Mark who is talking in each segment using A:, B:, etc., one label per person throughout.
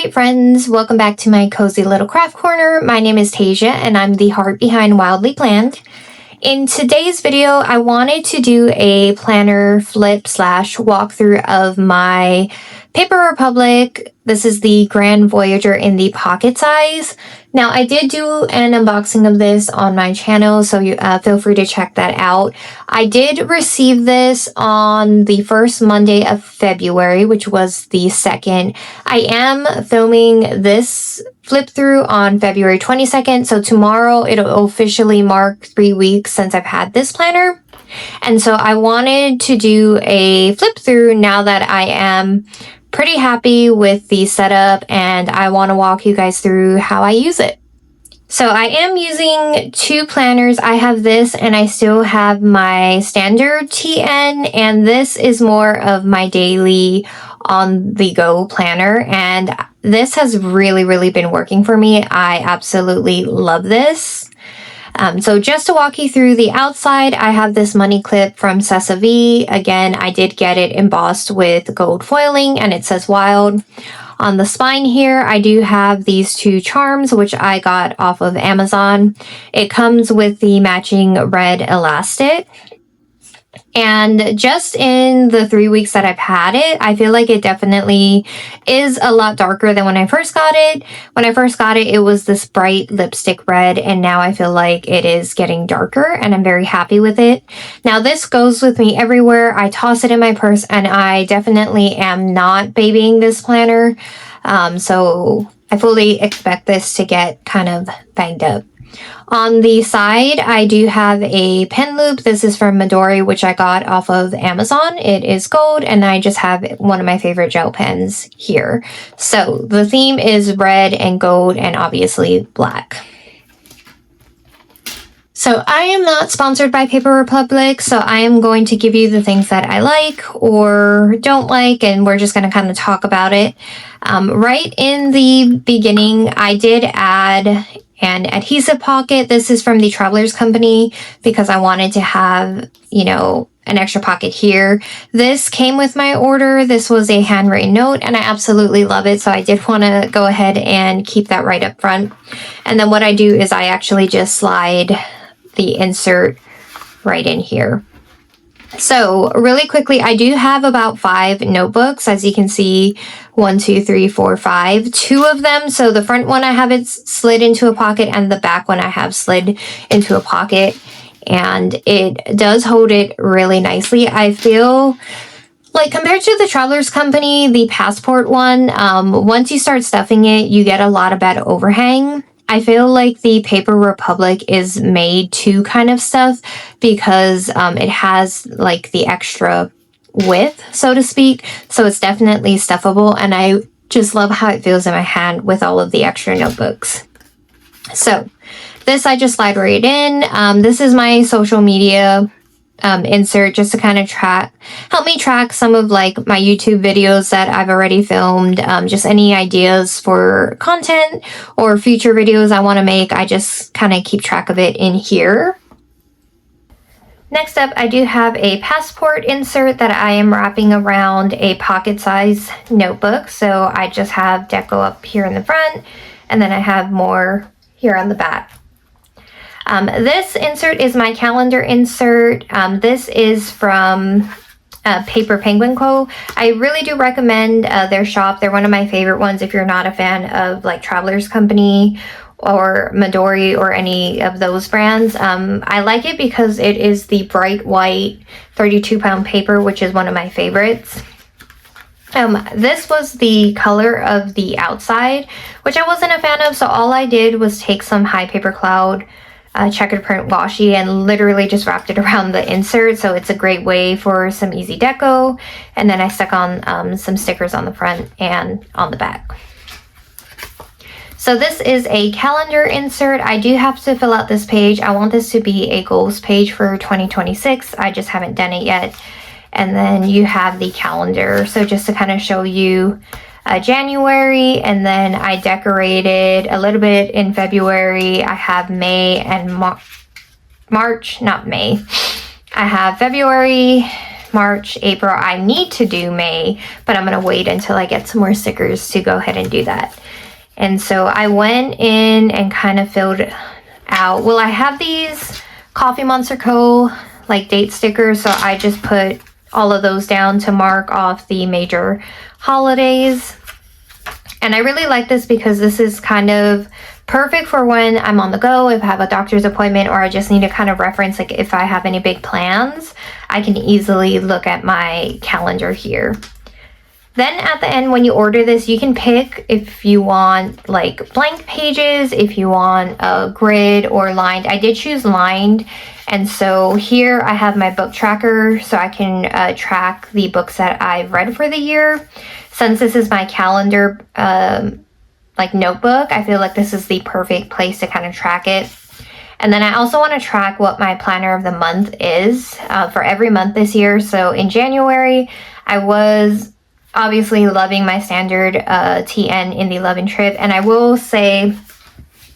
A: sweet friends, welcome back to my cozy little craft corner. My name is Tasia and I'm the heart behind Wildly Planned. In today's video, I wanted to do a planner flip / walkthrough of my Paper Republic. This is the Grand Voyager in the pocket size. Now, I did do an unboxing of this on my channel, so you feel free to check that out. I did receive this on the first Monday of February, which was the 2nd. I am filming this flip through on February 22nd, so tomorrow it'll officially mark 3 weeks since I've had this planner. And so I wanted to do a flip through now that I am pretty happy with the setup and I want to walk you guys through how I use it. So I am using two planners. I have this and I still have my standard TN, and this is more of my daily on the go planner, and this has really been working for me. I absolutely love this. So just to walk you through the outside, I have this money clip from Sessa V. Again, I did get it embossed with gold foiling and it says Wild. On the spine here, I do have these two charms, which I got off of Amazon. It comes with the matching red elastic. And just in the 3 weeks that I've had it, I feel like it definitely is a lot darker than when I first got it. When I first got it, it was this bright lipstick red, and now I feel like it is getting darker, and I'm very happy with it. Now, this goes with me everywhere. I toss it in my purse, and I definitely am not babying this planner. So I fully expect this to get kind of banged up. On the side, I do have a pen loop. This is from Midori, which I got off of Amazon. It is gold, and I just have one of my favorite gel pens here. So the theme is red and gold and obviously black. So I am not sponsored by Paper Republic, so I am going to give you the things that I like or don't like, and we're just going to kind of talk about it. Right in the beginning, I did add an adhesive pocket. This is from the Travelers Company because I wanted to have, an extra pocket here. This came with my order. This was a handwritten note and I absolutely love it. So I did want to go ahead and keep that right up front. And then what I do is I actually just slide the insert right in here. So really quickly, I do have about 5 notebooks. As you can see, 1, 2, 3, 4, 5. 2 of them. So the front one I have it slid into a pocket and the back one I have slid into a pocket. And it does hold it really nicely. I feel like compared to the Travelers Company, the Passport one, once you start stuffing it, you get a lot of bad overhang. I feel like the Paper Republic is made to kind of stuff because it has like the extra width, so to speak. So it's definitely stuffable, and I just love how it feels in my hand with all of the extra notebooks. So this I just slide right in. This is my social media insert just to kind of help me track some of like my YouTube videos that I've already filmed, just any ideas for content or future videos I want to make. I just kind of keep track of it in here. Next up, I do have a passport insert that I am wrapping around a pocket size notebook. So I just have deco up here in the front, and then I have more here on the back. This insert is my calendar insert. This is from Paper Penguin Co. I really do recommend their shop. They're one of my favorite ones if you're not a fan of like Travelers Company or Midori or any of those brands. I like it because it is the bright white 32-pound paper, which is one of my favorites. This was the color of the outside, which I wasn't a fan of, so all I did was take some High Paper Cloud checkered print washi and literally just wrapped it around the insert. So it's a great way for some easy deco. And then I stuck on some stickers on the front and on the back. So this is a calendar insert. I do have to fill out this page. I want this to be a goals page for 2026. I just haven't done it yet. And then you have the calendar. So just to kind of show you January, and then I decorated a little bit in February. I have May and March, not May. I have February, March, April. I need to do May, but I'm going to wait until I get some more stickers to go ahead and do that. And so I went in and kind of filled out. Well, I have these Coffee Monster Co. like date stickers, so I just put all of those down to mark off the major holidays. And I really like this because this is kind of perfect for when I'm on the go, if I have a doctor's appointment, or I just need to kind of reference, like if I have any big plans, I can easily look at my calendar here. Then at the end, when you order this, you can pick if you want like blank pages, if you want a grid or lined. I did choose lined. And so here I have my book tracker, so I can track the books that I've read for the year. Since this is my calendar like notebook, I feel like this is the perfect place to kind of track it. And then I also want to track what my planner of the month is for every month this year. So in January, I was obviously loving my standard TN in the Love and Trip. And I will say,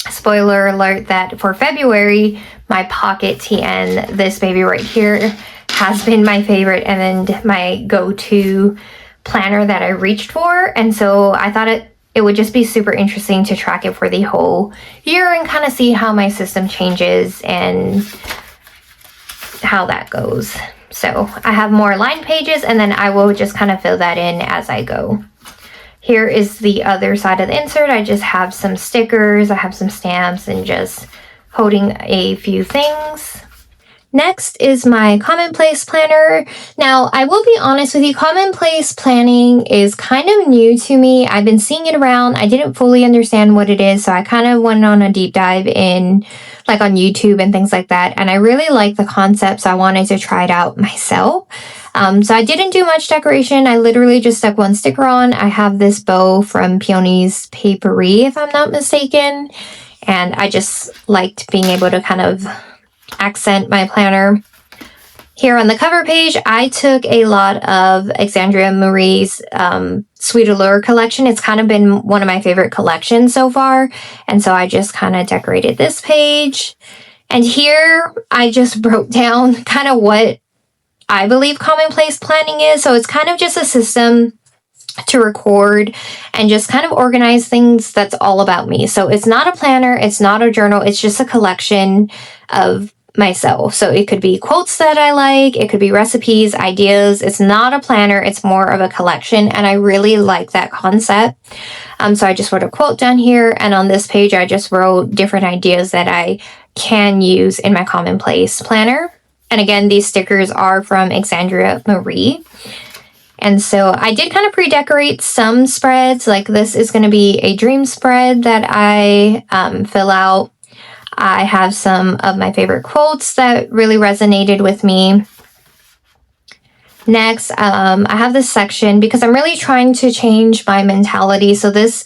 A: spoiler alert, that for February, my Pocket TN, this baby right here, has been my favorite and my go-to planner that I reached for. And so I thought it would just be super interesting to track it for the whole year and kind of see how my system changes and how that goes. So I have more line pages, and then I will just kind of fill that in as I go. Here is the other side of the insert. I just have some stickers, I have some stamps, and just holding a few things. Next is my Commonplace planner. Now, I will be honest with you, Commonplace planning is kind of new to me. I've been seeing it around. I didn't fully understand what it is, so I kind of went on a deep dive in, like on YouTube and things like that. And I really like the concept, so I wanted to try it out myself. So I didn't do much decoration. I literally just stuck one sticker on. I have this bow from Peony's Papery, if I'm not mistaken. And I just liked being able to kind of accent my planner. Here on the cover page, I took a lot of Alexandria Marie's Sweet Allure collection. It's kind of been one of my favorite collections so far. And so I just kind of decorated this page. And here I just wrote down kind of what I believe Commonplace planning is. So it's kind of just a system to record and just kind of organize things that's all about me. So it's not a planner, it's not a journal, it's just a collection of myself. So it could be quotes that I like, it could be recipes, ideas. It's not a planner, it's more of a collection, and I really like that concept. So I just wrote a quote down here, and on this page I just wrote different ideas that I can use in my Commonplace planner. And again, these stickers are from Alexandria Marie. And so I did kind of pre-decorate some spreads. Like this is going to be a dream spread that I fill out. I have some of my favorite quotes that really resonated with me. Next, I have this section because I'm really trying to change my mentality. So this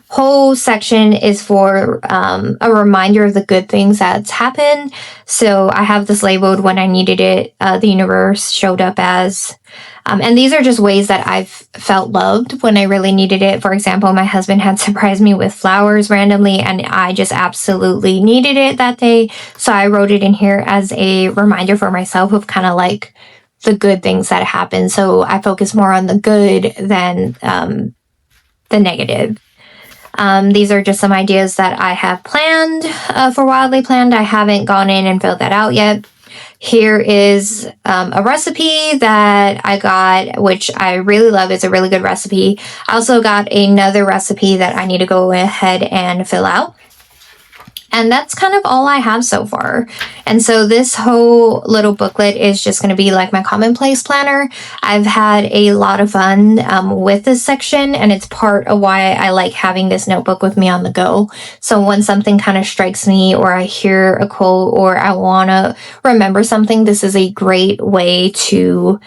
A: whole section is for a reminder of the good things that's happened. So I have this labeled when I needed it, the universe showed up as. And these are just ways that I've felt loved when I really needed it. For example, my husband had surprised me with flowers randomly, and I just absolutely needed it that day. So I wrote it in here as a reminder for myself of kind of like the good things that happen. So I focus more on the good than the negative. These are just some ideas that I have planned for Wildly Planned. I haven't gone in and filled that out yet. Here is a recipe that I got, which I really love. It's a really good recipe. I also got another recipe that I need to go ahead and fill out. And that's kind of all I have so far. And so this whole little booklet is just going to be like my Commonplace planner. I've had a lot of fun with this section, and it's part of why I like having this notebook with me on the go. So when something kind of strikes me, or I hear a quote, or I want to remember something, this is a great way to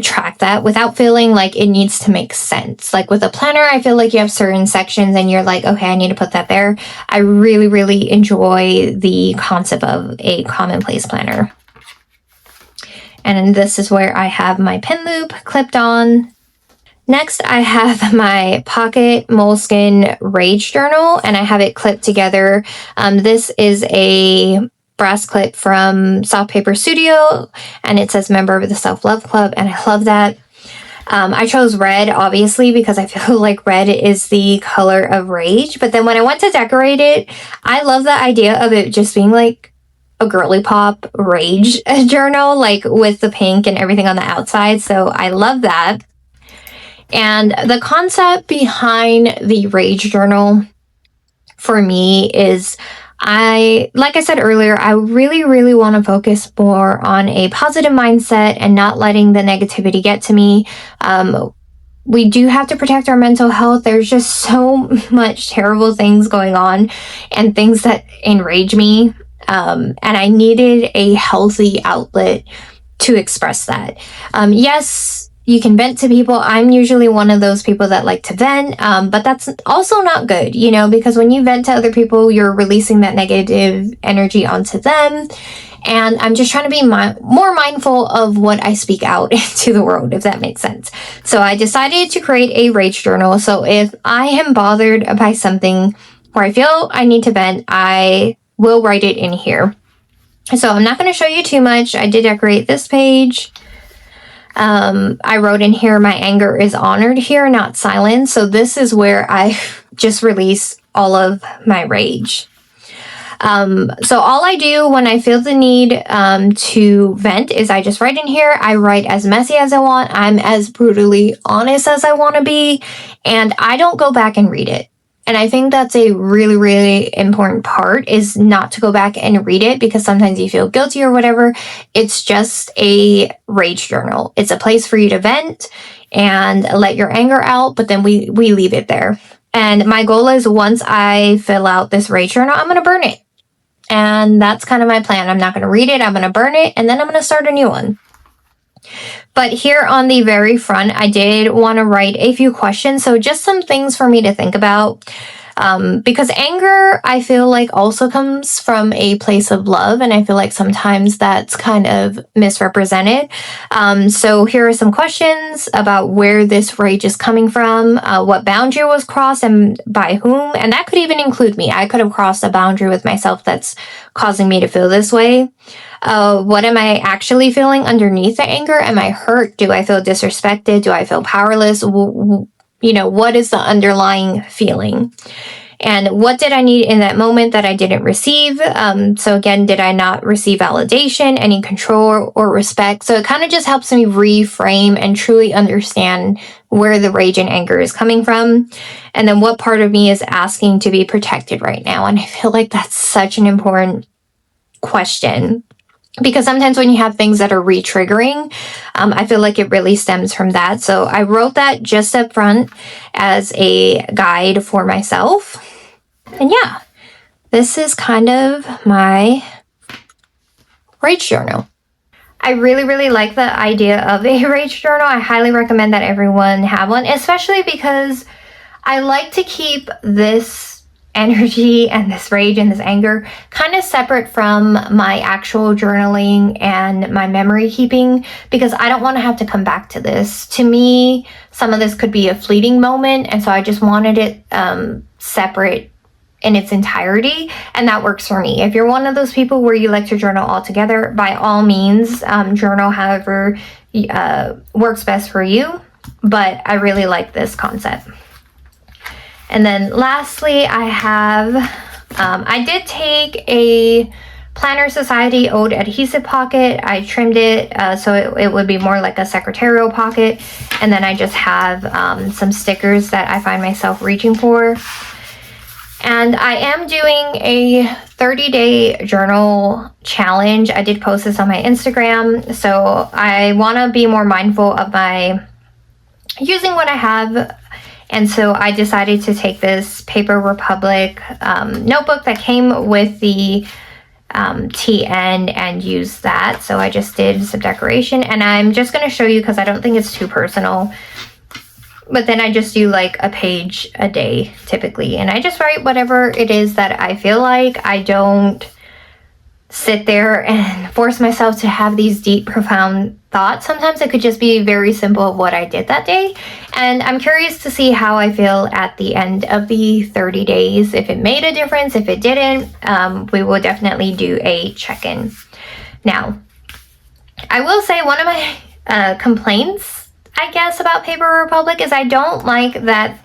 A: track that without feeling like it needs to make sense. Like with a planner, I feel like you have certain sections and you're like, okay, I need to put that there. I really, really enjoy the concept of a Commonplace planner. And this is where I have my pen loop clipped on. Next, I have my Pocket Moleskine Rage Journal, and I have it clipped together. This is a brass clip from Soft Paper Studio, and it says member of the Self-Love Club, and I love that. I chose red, obviously, because I feel like red is the color of rage. But then when I went to decorate it, I love the idea of it just being like a girly pop rage journal, like with the pink and everything on the outside. So I love that. And the concept behind the rage journal for me is, like I said earlier, I really, really want to focus more on a positive mindset and not letting the negativity get to me. We do have to protect our mental health. There's just so much terrible things going on and things that enrage me. And I needed a healthy outlet to express that. Yes, you can vent to people. I'm usually one of those people that like to vent, but that's also not good, you know, because when you vent to other people, you're releasing that negative energy onto them. And I'm just trying to be more mindful of what I speak out into the world, if that makes sense. So I decided to create a rage journal. So if I am bothered by something where I feel I need to vent, I will write it in here. So I'm not going to show you too much. I did decorate this page. I wrote in here, my anger is honored here, not silenced. So this is where I just release all of my rage. So all I do when I feel the need to vent is I just write in here. I write as messy as I want. I'm as brutally honest as I want to be. And I don't go back and read it. And I think that's a really, really important part, is not to go back and read it, because sometimes you feel guilty or whatever. It's just a rage journal. It's a place for you to vent and let your anger out, but then we leave it there. And my goal is, once I fill out this rage journal, I'm going to burn it. And that's kind of my plan. I'm not going to read it. I'm going to burn it, and then I'm going to start a new one. But here on the very front, I did want to write a few questions. So just some things for me to think about. Because anger, I feel like, also comes from a place of love. And I feel like sometimes that's kind of misrepresented. So here are some questions about where this rage is coming from, what boundary was crossed and by whom. And that could even include me. I could have crossed a boundary with myself that's causing me to feel this way. What am I actually feeling underneath the anger? Am I hurt? Do I feel disrespected? Do I feel powerless? You know, what is the underlying feeling? And what did I need in that moment that I didn't receive? So again, did I not receive validation, any control or respect? So it kind of just helps me reframe and truly understand where the rage and anger is coming from. And then what part of me is asking to be protected right now? And I feel like that's such an important question, because sometimes when you have things that are re-triggering, I feel like it really stems from that. So I wrote that just up front as a guide for myself. And yeah, this is kind of my rage journal. I really, really like the idea of a rage journal. I highly recommend that everyone have one, especially because I like to keep this energy and this rage and this anger kind of separate from my actual journaling and my memory keeping, because I don't want to have to come back to this. To me, some of this could be a fleeting moment, and so I just wanted it separate in its entirety, and that works for me. If you're one of those people where you like to journal all together, by all means, journal however works best for you, but I really like this concept. And then lastly, I did take a Planner Society Ode adhesive pocket. I trimmed it so it would be more like a secretarial pocket. And then I just have some stickers that I find myself reaching for. And I am doing a 30-day journal challenge. I did post this on my Instagram. So I want to be more mindful of my using what I have. And so I decided to take this Paper Republic notebook that came with the TN and use that. So I just did some decoration, and I'm just going to show you because I don't think it's too personal. But then I just do like a page a day typically, and I just write whatever it is that I feel like. I don't sit there and force myself to have these deep, profound thoughts. Sometimes it could just be very simple of what I did that day. And I'm curious to see how I feel at the end of the 30 days. If it made a difference, if it didn't, we will definitely do a check-in. Now, I will say one of my complaints, I guess, about Paper Republic is I don't like that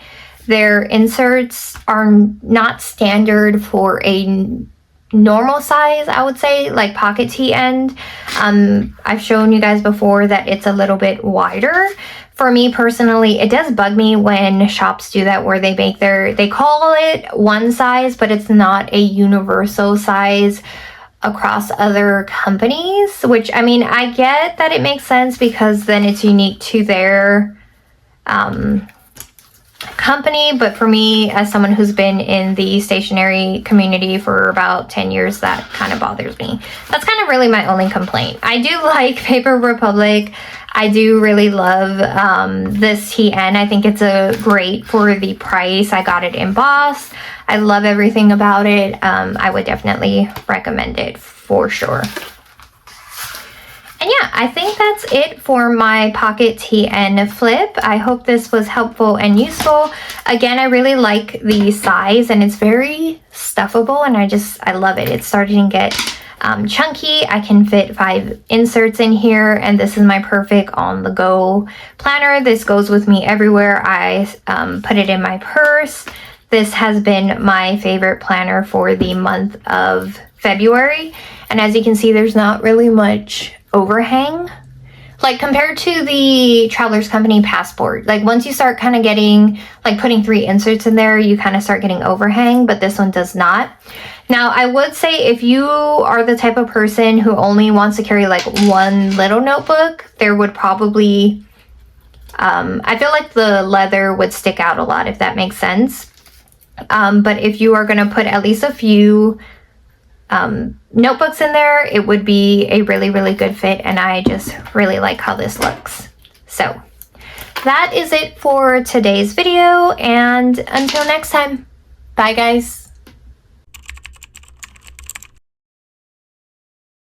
A: their inserts are not standard for a normal size, I would say, like pocket tee end. I've shown you guys before that it's a little bit wider. For me personally, it does bug me when shops do that, where they call it one size, but it's not a universal size across other companies, which, I mean, I get that it makes sense because then it's unique to their company, but for me, as someone who's been in the stationery community for about 10 years, that kind of bothers me. That's kind of really my only complaint. I do like Paper Republic. I do really love this TN. I think it's a great for the price. I got it embossed. I love everything about it. I would definitely recommend it for sure. And yeah, I think that's it for my pocket TN flip. I hope this was helpful and useful. Again, I really like the size and it's very stuffable and I love it. It's starting to get chunky. I can fit 5 inserts in here and this is my perfect on-the-go planner. This goes with me everywhere. I put it in my purse. This has been my favorite planner for the month of February. And as you can see, there's not really much overhang. Like compared to the Traveler's Company Passport, like once you start kind of getting, like putting 3 inserts in there, you kind of start getting overhang, but this one does not. Now, I would say if you are the type of person who only wants to carry like one little notebook, there would probably, I feel like the leather would stick out a lot, if that makes sense. But if you are going to put at least a few notebooks in there, it would be a really, really good fit, and I just really like how this looks. So that is it for today's video, and until next time, bye guys.